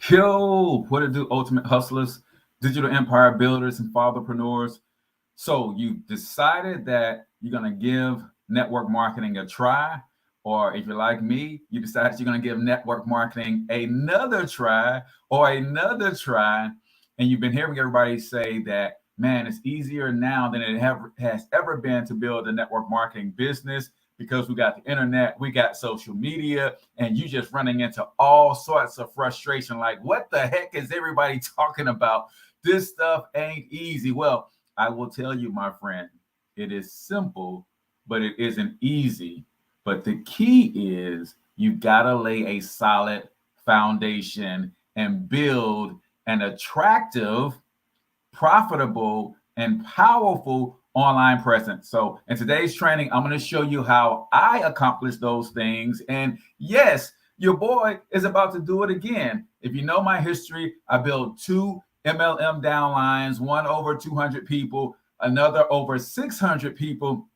Yo, what to do, ultimate hustlers, digital empire builders, and fatherpreneurs. So you decided that you're gonna give network marketing a try, or if you're like me, you decided you're gonna give network marketing another try or another try, and you've been hearing everybody say that, man, it's easier now than has ever been to build a network marketing business because we got the internet, we got social media, and you just running into all sorts of frustration. Like, what the heck is everybody talking about? This stuff ain't easy. Well, I will tell you, my friend, it is simple, but it isn't easy. But the key is you've got to lay a solid foundation and build an attractive, profitable, and powerful online presence. So, in today's training, I'm going to show you how I accomplish those things. And yes, your boy is about to do it again. If you know my history, I built two MLM downlines, one over 200 people, another over 600 people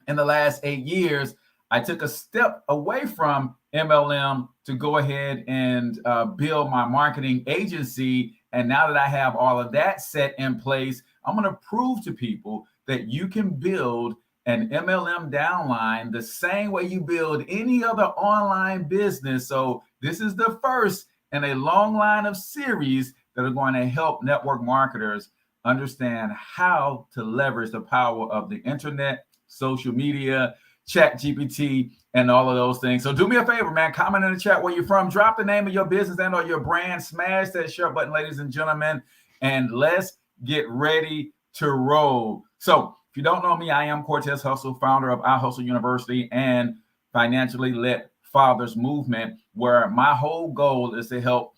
in the last 8 years. I took a step away from MLM to go ahead and build my marketing agency. And now that I have all of that set in place, I'm going to prove to people that you can build an MLM downline the same way you build any other online business. So this is the first in a long line of series that are going to help network marketers understand how to leverage the power of the internet, social media, chat GPT, and all of those things. So do me a favor, man. Comment in the chat where you're from. Drop the name of your business and or your brand. Smash that share button, ladies and gentlemen. And let's get ready to roll. So if you don't know me, I am Cortez Hustle, founder of I Hustle University and Financially Lit Fathers Movement, where my whole goal is to help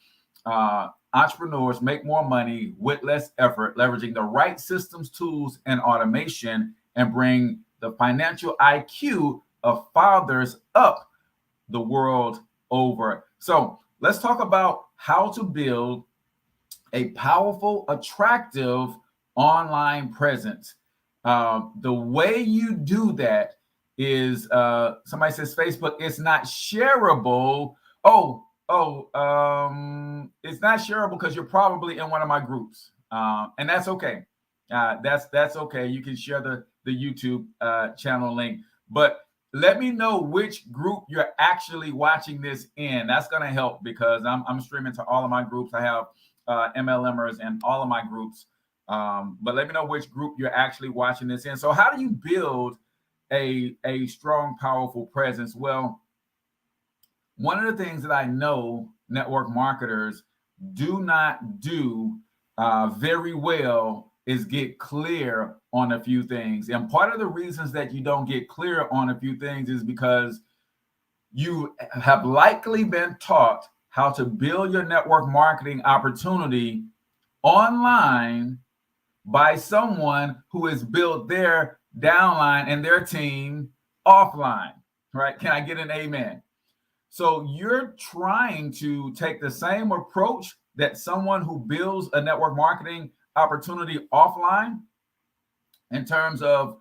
entrepreneurs make more money with less effort, leveraging the right systems, tools, and automation, and bring the financial IQ of fathers up the world over. So let's talk about how to build a powerful, attractive online presence. The way you do that is somebody says Facebook, it's not shareable. It's not shareable because you're probably in one of my groups, and that's okay. That's okay. You can share the YouTube channel link, but let me know which group you're actually watching this in. That's going to help because I'm streaming to all of my groups. I have MLMers in all of my groups, but let me know which group you're actually watching this in. So how do you build a strong, powerful presence? Well, one of the things that I know network marketers do not do very well is get clear on a few things. And part of the reasons that you don't get clear on a few things is because you have likely been taught how to build your network marketing opportunity online by someone who has built their downline and their team offline, right? Can I get an amen? So you're trying to take the same approach that someone who builds a network marketing opportunity offline in terms of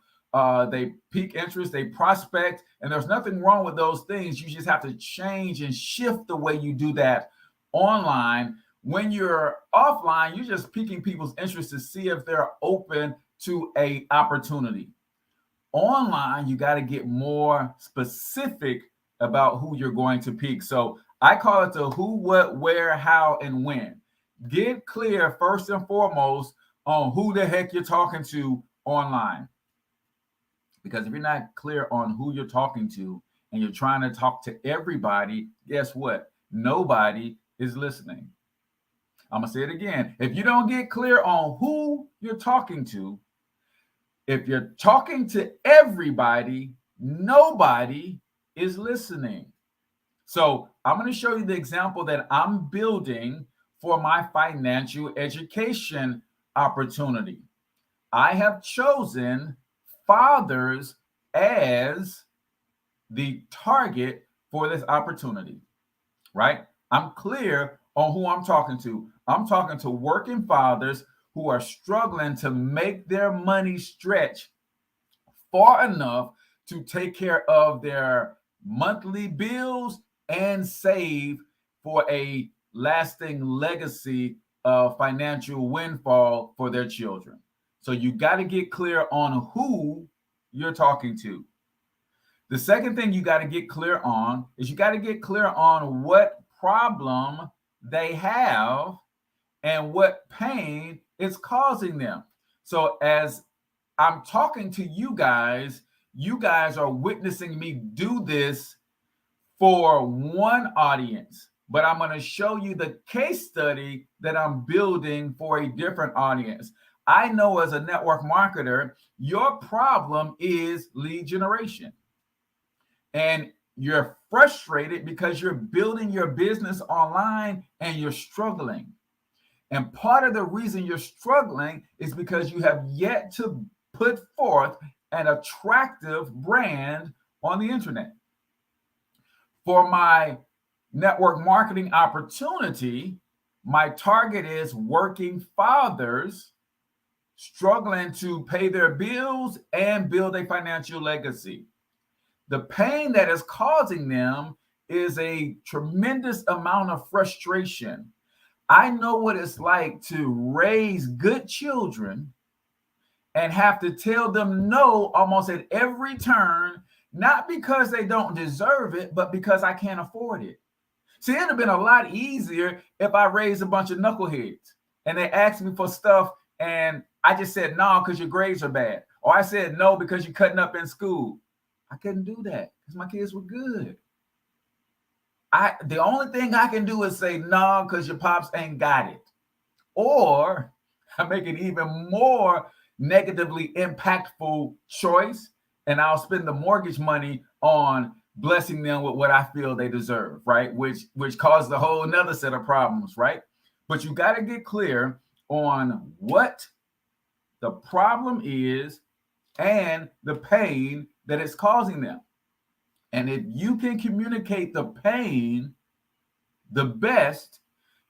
they pique interest, they prospect, and there's nothing wrong with those things. You just have to change and shift the way you do that online. When you're offline, you're just piquing people's interest to see if they're open to a opportunity. Online, you got to get more specific about who you're going to pique. So I call it the who, what, where, how, and when. Get clear first and foremost on who the heck you're talking to online. Because if you're not clear on who you're talking to and you're trying to talk to everybody, guess what? Nobody is listening. I'm going to say it again. If you don't get clear on who you're talking to, if you're talking to everybody, nobody is listening. So I'm going to show you the example that I'm building for my financial education opportunity. I have chosen fathers as the target for this opportunity, right? I'm clear on who I'm talking to. I'm talking to working fathers who are struggling to make their money stretch far enough to take care of their monthly bills and save for a lasting legacy of financial windfall for their children. So you got to get clear on who you're talking to. The second thing you got to get clear on is you got to get clear on what problem they have and what pain is causing them. So as I'm talking to you guys are witnessing me do this for one audience, but I'm going to show you the case study that I'm building for a different audience. I know as a network marketer, your problem is lead generation. And you're frustrated because you're building your business online and you're struggling. And part of the reason you're struggling is because you have yet to put forth an attractive brand on the internet. For my network marketing opportunity, my target is working fathers struggling to pay their bills and build a financial legacy. The pain that is causing them is a tremendous amount of frustration. I know what it's like to raise good children and have to tell them no almost at every turn, not because they don't deserve it, but because I can't afford it. See, it'd have been a lot easier if I raised a bunch of knuckleheads and they asked me for stuff and I just said no because your grades are bad. Or I said no because you're cutting up in school. I couldn't do that because my kids were good. The only thing I can do is say no because your pops ain't got it. Or I make an even more negatively impactful choice and I'll spend the mortgage money on blessing them with what I feel they deserve, right? Which causes a whole another set of problems, right? But you got to get clear on what the problem is and the pain that it's causing them. And if you can communicate the pain the best,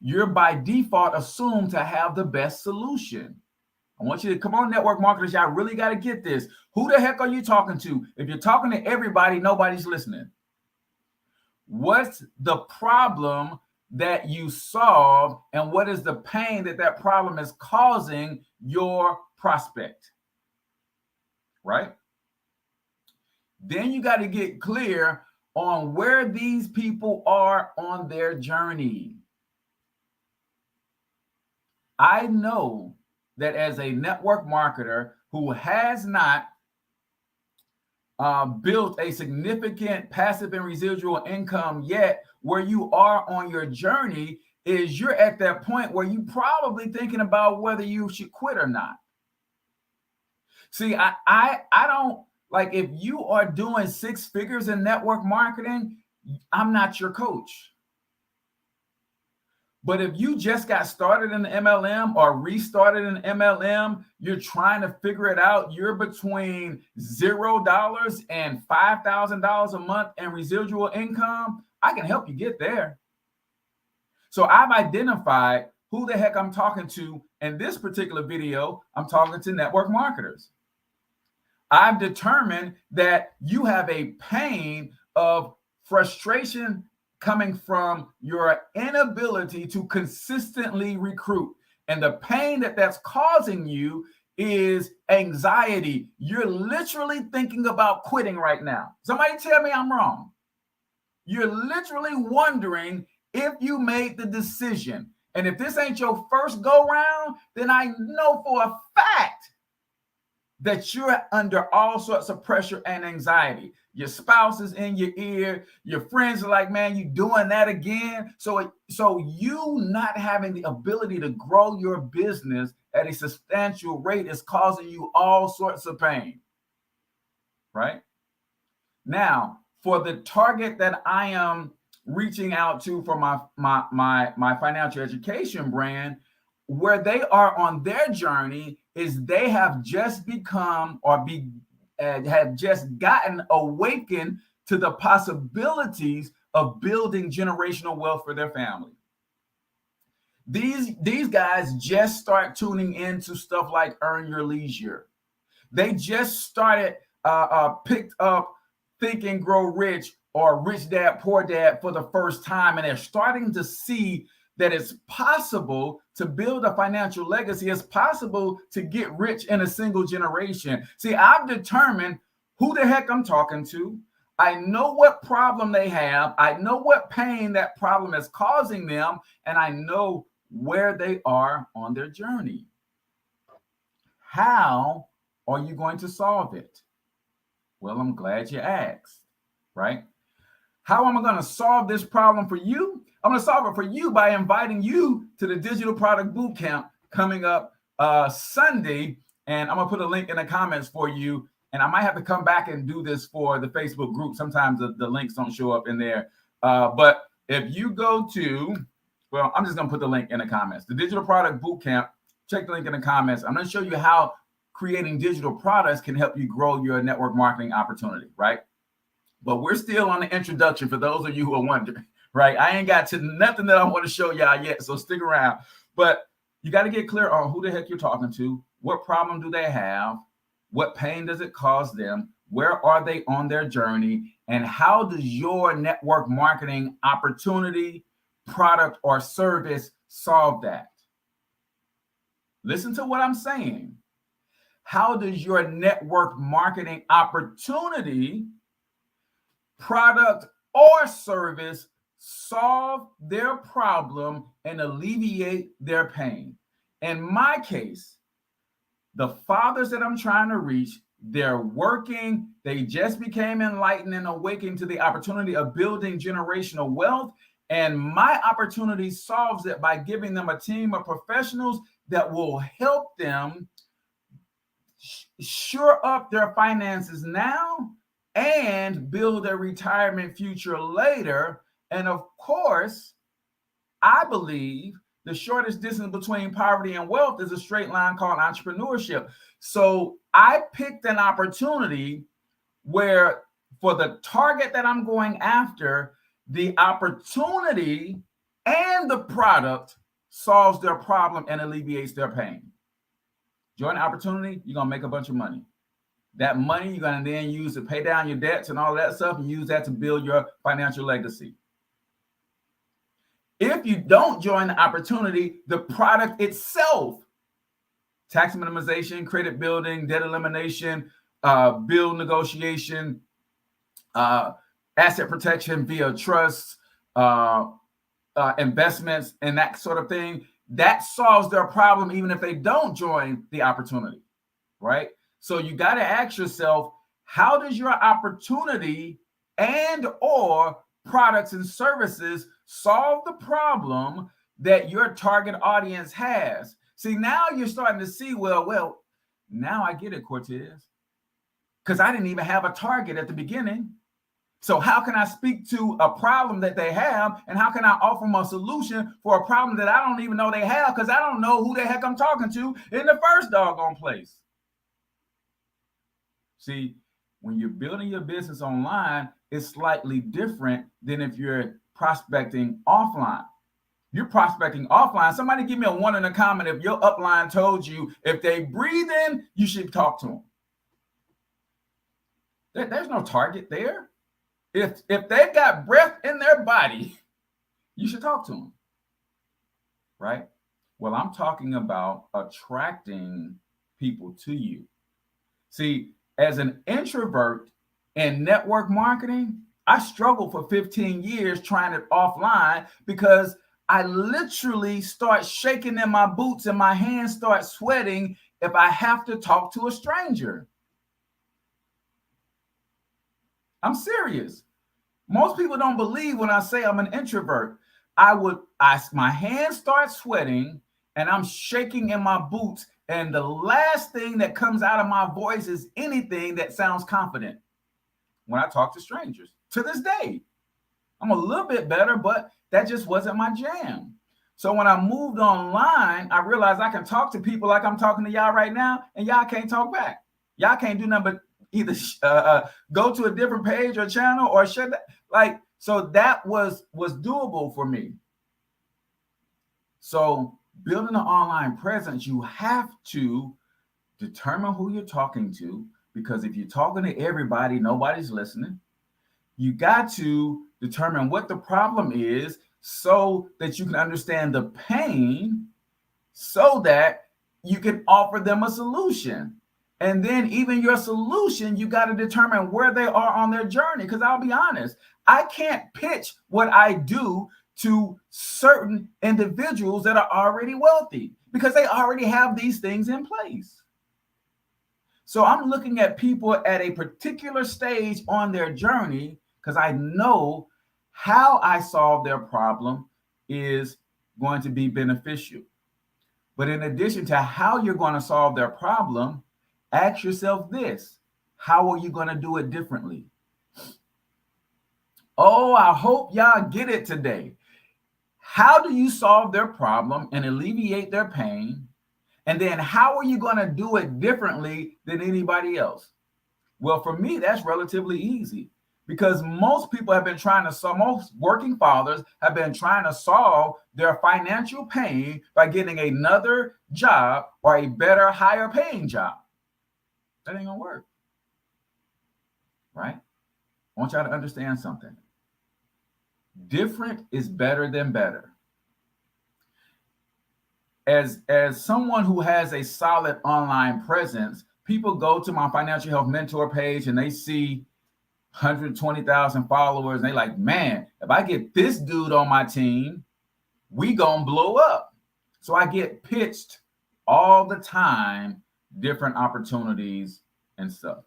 you're by default assumed to have the best solution. I want you to come on, network marketers. Y'all really got to get this. Who the heck are you talking to? If you're talking to everybody, nobody's listening. What's the problem that you solve, and what is the pain that problem is causing your prospect? Right? Then you got to get clear on where these people are on their journey. I know that as a network marketer who has not built a significant passive and residual income yet, where you are on your journey is you're at that point where you probably thinking about whether you should quit or not. See, I don't like, if you are doing 6 figures in network marketing, I'm not your coach. But if you just got started in the MLM or restarted in MLM, you're trying to figure it out, you're between $0 and $5,000 a month in residual income, I can help you get there. So I've identified who the heck I'm talking to. In this particular video, I'm talking to network marketers. I've determined that you have a pain of frustration coming from your inability to consistently recruit. And the pain that's causing you is anxiety. You're literally thinking about quitting right now. Somebody tell me I'm wrong. You're literally wondering if you made the decision. And if this ain't your first go round, then I know for a fact that you're under all sorts of pressure and anxiety. Your spouse is in your ear. Your friends are like, man, you doing that again? So you not having the ability to grow your business at a substantial rate is causing you all sorts of pain, right? Now, for the target that I am reaching out to for my financial education brand, where they are on their journey is they have just become have just gotten awakened to the possibilities of building generational wealth for their family. These guys just start tuning into stuff like Earn Your Leisure. They just started picked up Think and Grow Rich or Rich Dad Poor Dad for the first time, and they're starting to see that it's possible to build a financial legacy. It's possible to get rich in a single generation. See, I've determined who the heck I'm talking to. I know what problem they have. I know what pain that problem is causing them, and I know where they are on their journey. How are you going to solve it? Well, I'm glad you asked, right? How am I going to solve this problem for you? I'm going to solve it for you by inviting you to the Digital Product Bootcamp coming up Sunday, and I'm going to put a link in the comments for you. And I might have to come back and do this for the Facebook group. Sometimes the links don't show up in there. But if you go to, well, I'm just going to put the link in the comments. The Digital Product Bootcamp, check the link in the comments. I'm going to show you how creating digital products can help you grow your network marketing opportunity, right? But we're still on the introduction for those of you who are wondering, right? I ain't got to nothing that I want to show y'all yet, so stick around. But you got to get clear on who the heck you're talking to. What problem do they have? What pain does it cause them? Where are they on their journey? And how does your network marketing opportunity, product, or service solve that? Listen to what I'm saying. How does your network marketing opportunity, product, or service solve their problem and alleviate their pain? In my case, the fathers that I'm trying to reach, they're working. They just became enlightened and awakened to the opportunity of building generational wealth. And my opportunity solves it by giving them a team of professionals that will help them shore up their finances now and build a retirement future later. And of course, I believe the shortest distance between poverty and wealth is a straight line called entrepreneurship. So I picked an opportunity where for the target that I'm going after, the opportunity and the product solves their problem and alleviates their pain. Join the opportunity, you're going to make a bunch of money. That money you're going to then use to pay down your debts and all that stuff, and use that to build your financial legacy. If you don't join the opportunity, the product itself, tax minimization, credit building, debt elimination, bill negotiation, asset protection via trusts, investments, and that sort of thing, that solves their problem even if they don't join the opportunity, right? So you got to ask yourself, how does your opportunity and or products and services solve the problem that your target audience has? See, now you're starting to see, well, now I get it, Cortez, because I didn't even have a target at the beginning. So how can I speak to a problem that they have, and how can I offer them a solution for a problem that I don't even know they have, because I don't know who the heck I'm talking to in the first doggone place? See, when you're building your business online, it's slightly different than if you're prospecting offline. You're prospecting offline. Somebody give me a 1 in the comment if your upline told you if they breathe in, you should talk to them. There's no target there. If they've got breath in their body, you should talk to them, right? Well, I'm talking about attracting people to you. See, as an introvert in network marketing, I struggled for 15 years trying it offline because I literally start shaking in my boots and my hands start sweating if I have to talk to a stranger. I'm serious. Most people don't believe when I say I'm an introvert. My hands start sweating and I'm shaking in my boots. And the last thing that comes out of my voice is anything that sounds confident when I talk to strangers. To this day, I'm a little bit better, but that just wasn't my jam. So when I moved online, I realized I can talk to people like I'm talking to y'all right now, and y'all can't talk back. Y'all can't do nothing but either go to a different page or channel or shut that. So that was doable for me. So building an online presence, you have to determine who you're talking to, because if you're talking to everybody, nobody's listening. You got to determine what the problem is. so that you can understand the pain, so that you can offer them a solution. And then even your solution, you got to determine where they are on their journey. Because I'll be honest, I can't pitch what I do to certain individuals that are already wealthy because they already have these things in place. So I'm looking at people at a particular stage on their journey because I know how I solve their problem is going to be beneficial. But in addition to how you're going to solve their problem, ask yourself this: how are you going to do it differently? Oh, I hope y'all get it today. How do you solve their problem and alleviate their pain? And then how are you going to do it differently than anybody else? Well, for me, that's relatively easy because most people have been trying to solve, most working fathers have been trying to solve their financial pain by getting another job or a better, higher paying job. That ain't gonna work, right? I want y'all to understand something. Different is better than better. As someone who has a solid online presence, people go to my financial health mentor page and they see 120,000 followers. And they like, man, if I get this dude on my team, we gonna blow up. So I get pitched all the time, different opportunities and stuff.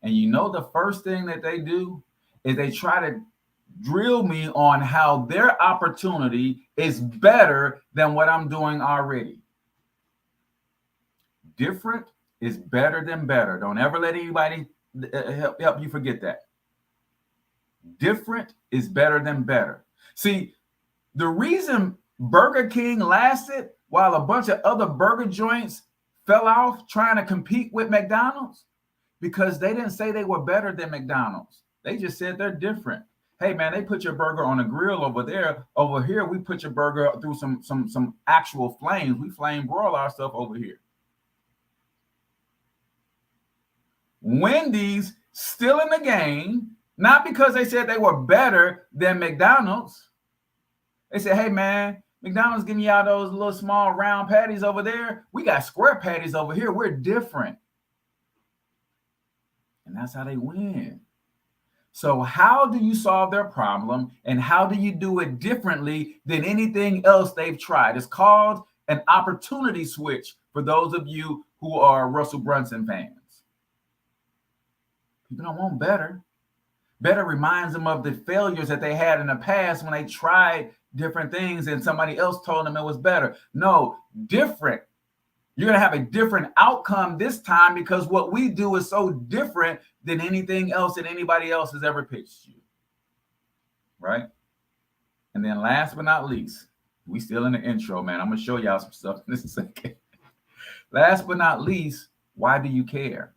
And you know, the first thing that they do is they try to drill me on how their opportunity is better than what I'm doing already. Different is better than better. Don't ever let anybody help you forget that. Different is better than better. See, the reason Burger King lasted while a bunch of other burger joints fell off trying to compete with McDonald's, because they didn't say they were better than McDonald's. They just said they're different. Hey man, they put your burger on a grill over there. Over here, we put your burger through some actual flames. We flame broil our stuff over here. Wendy's still in the game, not because they said they were better than McDonald's. They said, hey man, McDonald's giving y'all those little small round patties over there. We got square patties over here. We're different. And that's how they win. So how do you solve their problem and how do you do it differently than anything else they've tried? It's called an opportunity switch for those of you who are Russell Brunson fans. People don't want better. Better reminds them of the failures that they had in the past when they tried different things and somebody else told them it was better. No, different. You're going to have a different outcome this time because what we do is so different than anything else that anybody else has ever pitched you. Right? And then last but not least, we still in the intro, man. I'm going to show y'all some stuff in a second. Last but not least, why do you care?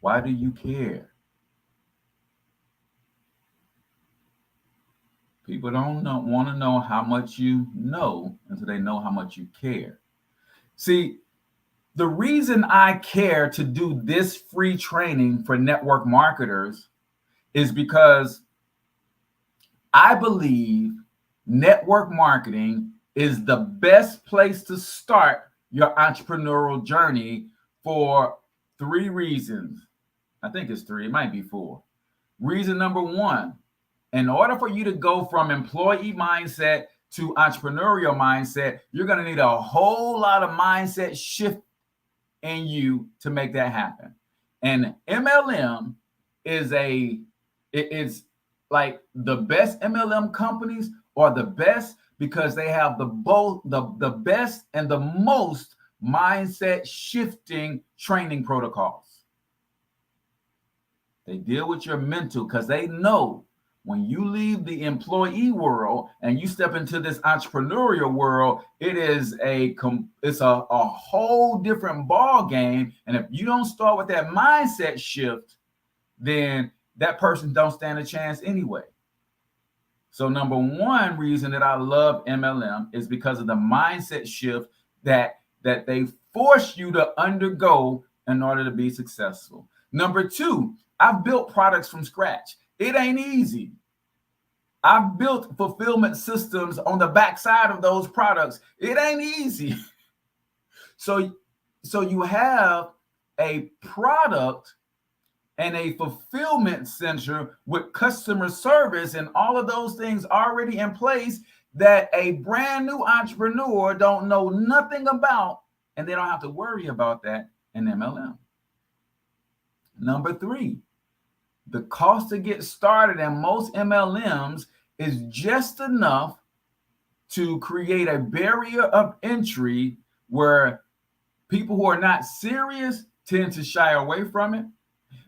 Why do you care? People don't want to know how much you know until they know how much you care. See, the reason I care to do this free training for network marketers is because I believe network marketing is the best place to start your entrepreneurial journey for 3 reasons. I think it's 3. It might be 4. Reason number 1, in order for you to go from employee mindset to entrepreneurial mindset, you're going to need a whole lot of mindset shift in you to make that happen. And MLM is it's like the best MLM companies are the best because they have the best and the most mindset shifting training protocols. They deal with your mental because they know when you leave the employee world and you step into this entrepreneurial world, it's a whole different ball game. And if you don't start with that mindset shift, then that person don't stand a chance anyway. So number 1 reason that I love MLM is because of the mindset shift that they force you to undergo in order to be successful. Number 2, I've built products from scratch. It ain't easy. I've built fulfillment systems on the backside of those products. It ain't easy. So you have a product and a fulfillment center with customer service and all of those things already in place that a brand new entrepreneur don't know nothing about, and they don't have to worry about that in MLM. Number 3, the cost to get started in most MLMs is just enough to create a barrier of entry where people who are not serious tend to shy away from it.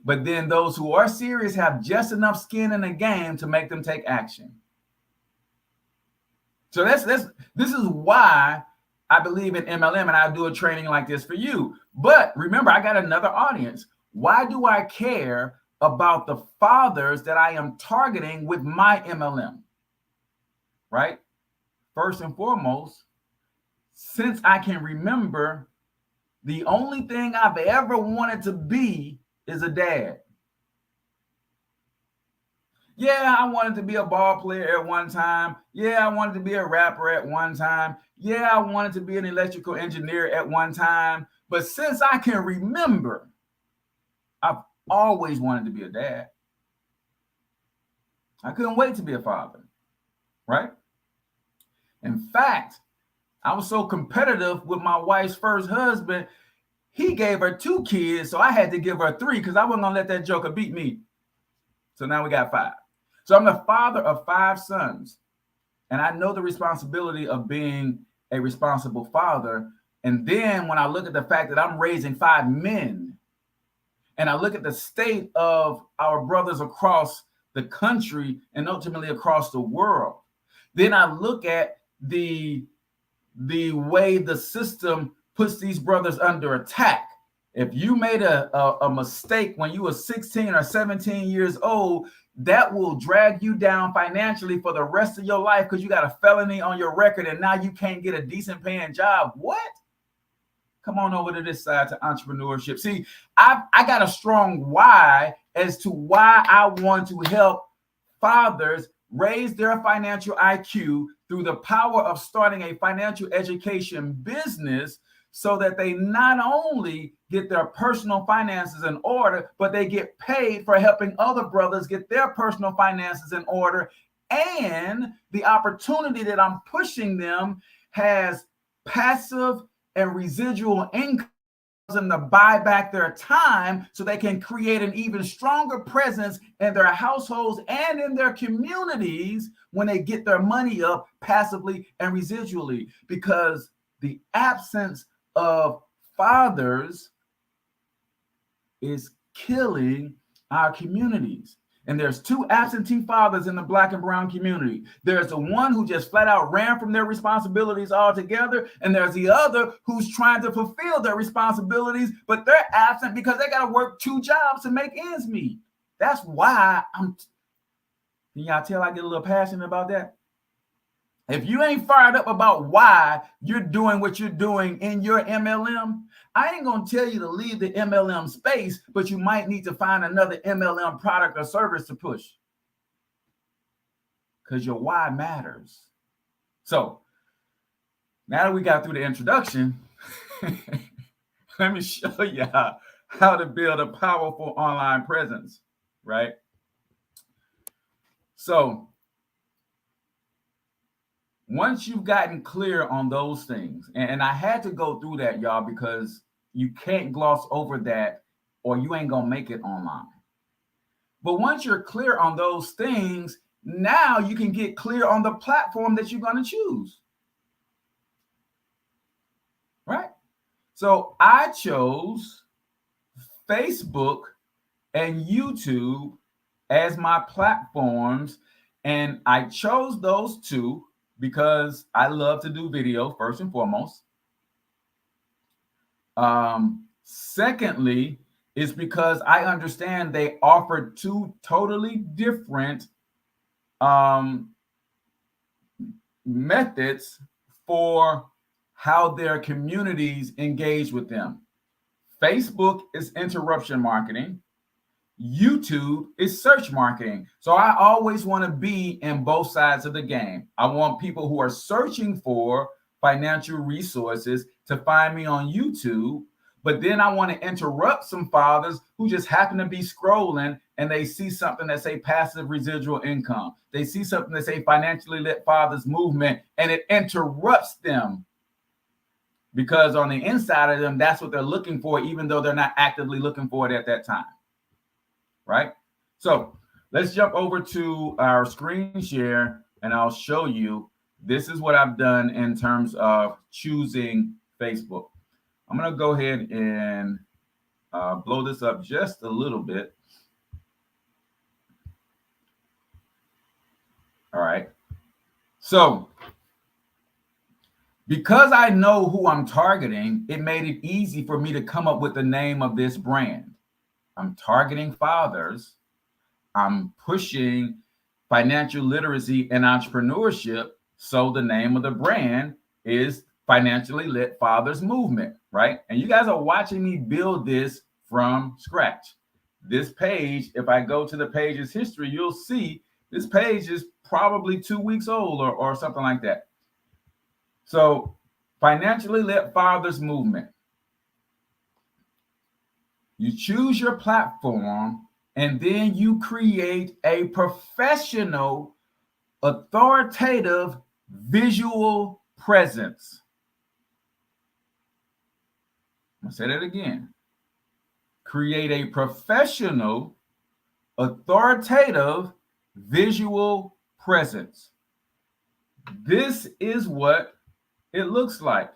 But then those who are serious have just enough skin in the game to make them take action. So this is why I believe in MLM, and I'll do a training like this for you. But remember, I got another audience. Why do I care about the fathers that I am targeting with my MLM? Right? First and foremost, since I can remember, the only thing I've ever wanted to be is a dad. Yeah, I wanted to be a ball player at one time. Yeah, I wanted to be a rapper at one time. Yeah, I wanted to be an electrical engineer at one time. But since I can remember, I've always wanted to be a dad. I couldn't wait to be a father, right? In fact, I was so competitive with my wife's first husband, he gave her 2 kids, so I had to give her 3 because I wasn't going to let that joker beat me. So now we got 5. So I'm the father of 5 sons, and I know the responsibility of being a responsible father. And then when I look at the fact that I'm raising 5 men, and I look at the state of our brothers across the country and ultimately across the world, then I look at the way the system puts these brothers under attack. If you made a mistake when you were 16 or 17 years old, that will drag you down financially for the rest of your life because you got a felony on your record and now you can't get a decent paying job. What? Come on over to this side to entrepreneurship. See, I got a strong why as to why I want to help fathers raise their financial IQ through the power of starting a financial education business so that they not only get their personal finances in order, but they get paid for helping other brothers get their personal finances in order. And the opportunity that I'm pushing them has passive and residual income them to buy back their time so they can create an even stronger presence in their households and in their communities when they get their money up passively and residually, because the absence of fathers is killing our communities. And there's 2 absentee fathers in the Black and brown community. There's the one who just flat out ran from their responsibilities altogether. And there's the other who's trying to fulfill their responsibilities, but they're absent because they got to work 2 jobs to make ends meet. That's why can y'all tell I get a little passionate about that? If you ain't fired up about why you're doing what you're doing in your MLM, I ain't going to tell you to leave the MLM space, but you might need to find another MLM product or service to push, because your why matters. So now that we got through the introduction, let me show you how to build a powerful online presence, right? So once you've gotten clear on those things, and I had to go through that, y'all, because you can't gloss over that or you ain't going to make it online. But once you're clear on those things, now you can get clear on the platform that you're going to choose. Right? So I chose Facebook and YouTube as my platforms, and I chose those 2 because I love to do video, first and foremost. Secondly, is because I understand they offer 2 totally different methods for how their communities engage with them. Facebook is interruption marketing. YouTube is search marketing. So I always want to be in both sides of the game. I want people who are searching for financial resources to find me on YouTube, but then I want to interrupt some fathers who just happen to be scrolling and they see something that say passive residual income. They see something that say financially lit fathers movement, and it interrupts them because on the inside of them, that's what they're looking for, even though they're not actively looking for it at that time. Right? So let's jump over to our screen share and I'll show you. This is what I've done in terms of choosing Facebook. I'm going to go ahead and blow this up just a little bit. All right. So because I know who I'm targeting, it made it easy for me to come up with the name of this brand. I'm targeting fathers. I'm pushing financial literacy and entrepreneurship. So the name of the brand is Financially Lit Fathers Movement, right? And you guys are watching me build this from scratch. This page, if I go to the page's history, you'll see this page is probably 2 weeks old or something like that. So Financially Lit Fathers Movement. You choose your platform, and then you create a professional, authoritative visual presence. I'll say that again. Create a professional, authoritative visual presence. This is what it looks like.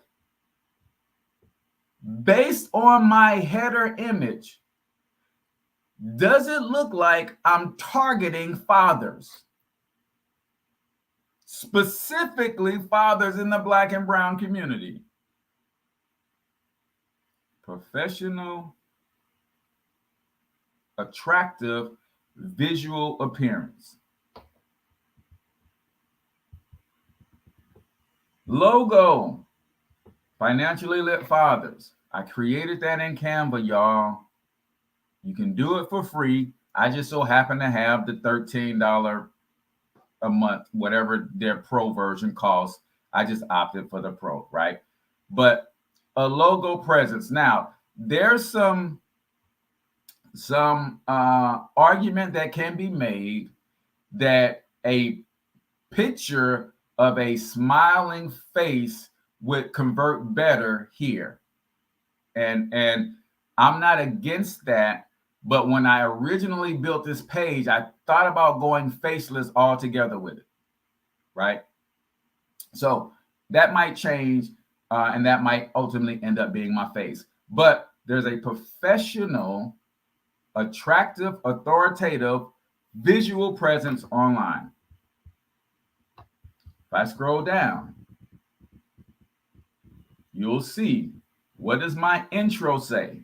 Based on my header image, does it look like I'm targeting fathers? Specifically, fathers in the Black and brown community. Professional, attractive, visual appearance. Logo, Financially Lit Fathers. I created that in Canva, y'all. You can do it for free. I just so happen to have the $13 a month, whatever their pro version costs. I just opted for the pro, right? But a logo presence. Now, there's some argument that can be made that a picture of a smiling face would convert better here. And I'm not against that, but when I originally built this page, I thought about going faceless altogether with it, right? So that might change, and that might ultimately end up being my face. But there's a professional, attractive, authoritative visual presence online. If I scroll down, you'll see, what does my intro say?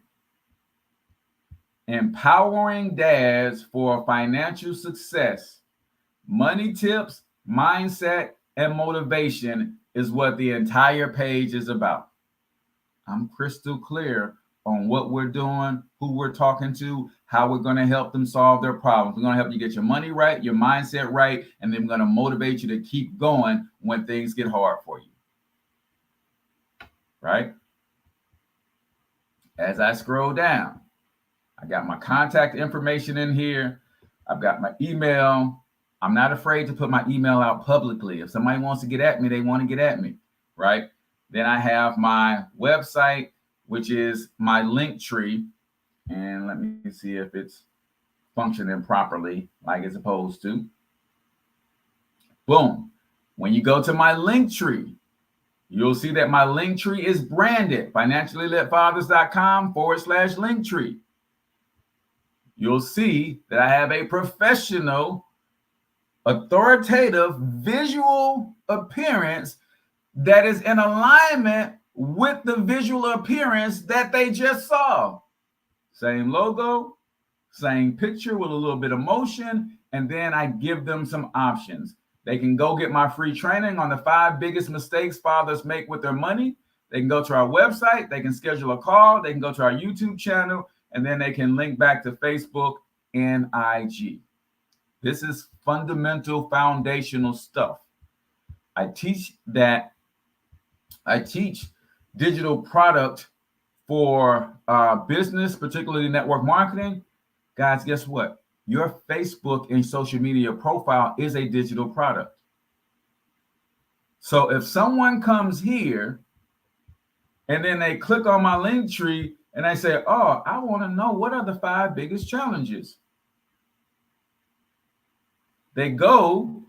Empowering dads for financial success. Money tips, mindset, and motivation is what the entire page is about. I'm crystal clear on what we're doing, who we're talking to, how we're going to help them solve their problems. We're going to help you get your money right, your mindset right, and then we're going to motivate you to keep going when things get hard for you. Right? As I scroll down, I got my contact information in here. I've got my email. I'm not afraid to put my email out publicly. If somebody wants to get at me, they want to get at me, right? Then I have my website, which is my link tree. And let me see if it's functioning properly like it's supposed to. Boom. When you go to my link tree, you'll see that my link tree is branded, financiallylitfathers.com/link tree. You'll see that I have a professional, authoritative visual appearance that is in alignment with the visual appearance that they just saw. Same logo, same picture with a little bit of motion, and then I give them some options. They can go get my free training on the 5 biggest mistakes fathers make with their money. They can go to our website, they can schedule a call, they can go to our YouTube channel, and then they can link back to Facebook NIG. This is fundamental, foundational stuff. I teach digital product for business, particularly network marketing. Guys, guess what? Your Facebook and social media profile is a digital product. So if someone comes here and then they click on my link tree and they say, oh, I want to know what are the 5 biggest challenges. They go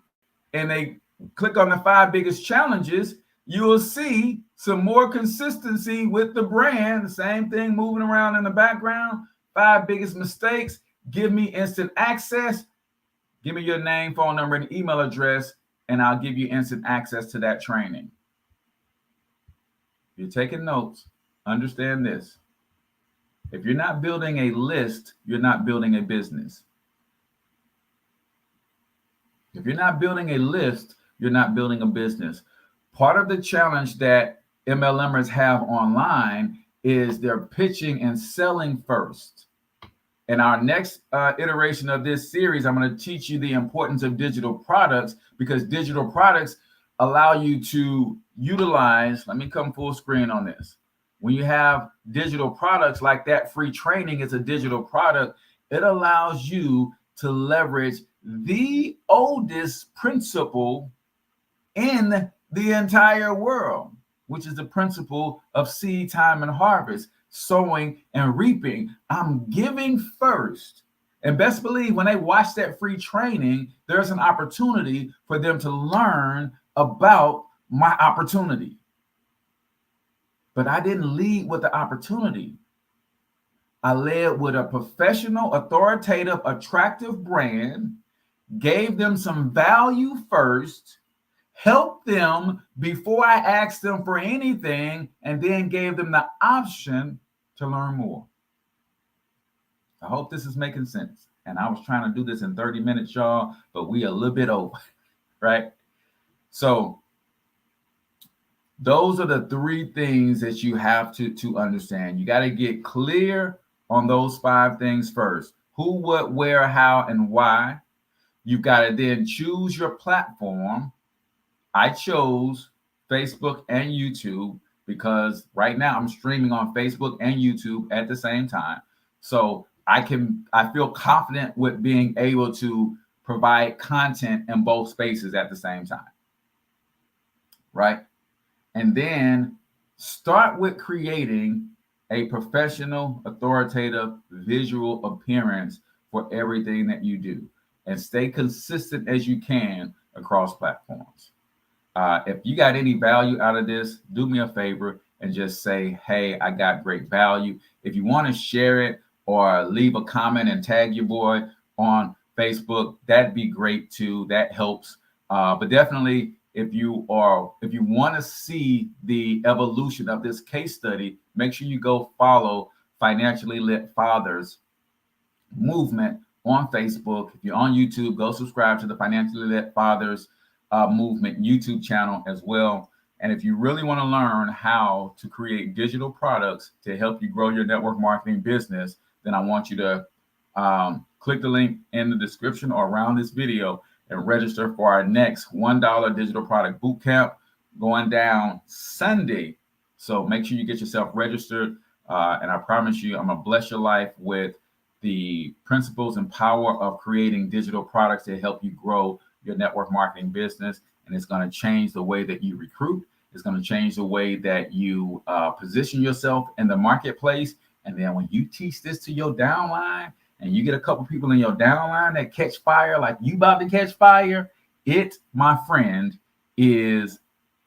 and they click on the 5 biggest challenges. You will see some more consistency with the brand. The same thing moving around in the background. 5 biggest mistakes. Give me instant access. Give me your name, phone number, and email address, and I'll give you instant access to that training. If you're taking notes, understand this. If you're not building a list, you're not building a business. If you're not building a list, you're not building a business. Part of the challenge that MLMers have online is they're pitching and selling first. In our next iteration of this series, I'm going to teach you the importance of digital products, because digital products allow you to utilize, let me come full screen on this. When you have digital products like that free training, it's a digital product. It allows you to leverage the oldest principle in the entire world, which is the principle of seed time and harvest, sowing and reaping. I'm giving first. And best believe when they watch that free training, there's an opportunity for them to learn about my opportunity. But I didn't lead with the opportunity. I led with a professional, authoritative, attractive brand, gave them some value first, helped them before I asked them for anything, and then gave them the option to learn more. I hope this is making sense. And I was trying to do this in 30 minutes, y'all, but we a little bit over, right? So those are the 3 things that you have to understand. You got to get clear on those 5 things first. Who, what, where, how, and why. You've got to then choose your platform. I chose Facebook and YouTube because right now I'm streaming on Facebook and YouTube at the same time. So I feel confident with being able to provide content in both spaces at the same time. Right? And then start with creating a professional, authoritative, visual appearance for everything that you do, and stay consistent as you can across platforms. If you got any value out of this, do me a favor and just say, hey, I got great value. If you want to share it or leave a comment and tag your boy on Facebook, that'd be great too. That helps. But definitely, if you want to see the evolution of this case study, make sure you go follow Financially Lit Fathers Movement on Facebook. If you're on YouTube, go subscribe to the Financially Lit Fathers Movement YouTube channel as well. And if you really want to learn how to create digital products to help you grow your network marketing business, then I want you to click the link in the description or around this video and register for our next $1 digital product bootcamp going down Sunday. So make sure you get yourself registered. And I promise you, I'm going to bless your life with the principles and power of creating digital products to help you grow your network marketing business. And it's going to change the way that you recruit. It's going to change the way that you position yourself in the marketplace. And then when you teach this to your downline and you get a couple people in your downline that catch fire like you about to catch fire, it, my friend, is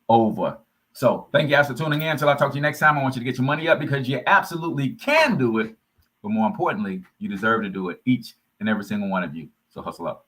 over. So thank you guys for tuning in. Until I talk to you next time, I want you to get your money up because you absolutely can do it. But more importantly, you deserve to do it, each and every single one of you. So hustle up.